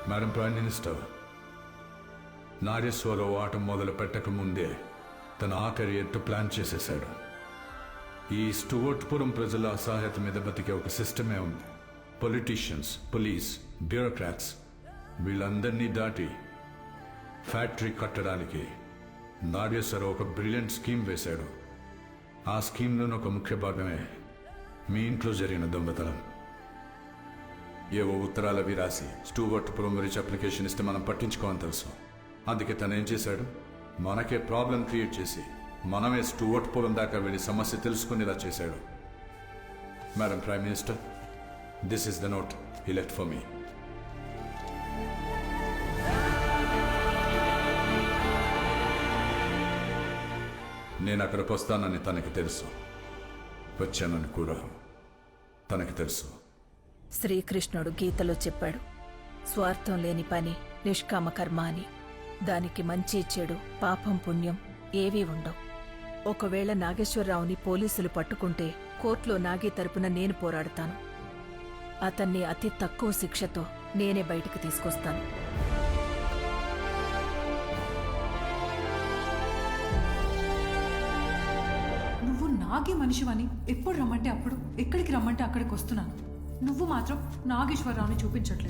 Madam prime minister, Nageswararao ఆట మొదలు పెట్టక ముందే తన ఆఖరి ఎత్తు ప్లాన్ చేసేశాడు. ఈ స్టూవర్ట్పురం ప్రజల అసహాయత మీద బతికే ఒక సిస్టమే ఉంది. పొలిటీషియన్స్, పోలీస్, బ్యూరోక్రాట్స్ వీళ్ళందరినీ దాటి ఫ్యాక్టరీ కట్టడానికి నాగేశ్వరరావు ఒక బ్రిలియంట్ స్కీమ్ వేశాడు. ఆ స్కీమ్లోని ఒక ముఖ్య భాగమే మీ ఇంట్లో జరిగిన దొంగతనం. ఏవో ఉత్తరాలు అవి రాసి స్టూవర్ట్పురం రిచ్ అప్లికేషన్ ఇస్తే మనం పట్టించుకోవని తెలుసు. అందుకే తను ఏం చేశాడు, మనకే ప్రాబ్లం క్రియేట్ చేసి మనమే స్టూవర్ట్పురం దాకా వెళ్ళి సమస్య తెలుసుకునేలా చేశాడు. Madam prime minister, this is the note he left for me. నేను అక్కడికి వస్తానని తనకి తెలుసు, వచ్చానని కూడా తనకి తెలుసు. శ్రీకృష్ణుడు గీతలో చెప్పాడు, స్వార్థం లేని పని నిష్కామ కర్మ అని. దానికి మంచి చెడు, పాపం పుణ్యం ఏవీ ఉండవు. ఒకవేళ నాగేశ్వరరావుని పోలీసులు పట్టుకుంటే కోర్టులో నాగి తరపున నేను పోరాడతాను. అతన్ని అతి తక్కువ శిక్షతో నేనే బయటికి తీసుకొస్తాను. నువ్వు నాగి మనిషివని ఎప్పుడు రమ్మంటే అప్పుడు, ఎక్కడికి రమ్మంటే అక్కడికి వస్తున్నాను. నువ్వు మాత్రం నాగేశ్వరరావుని చూపించట్లేదు.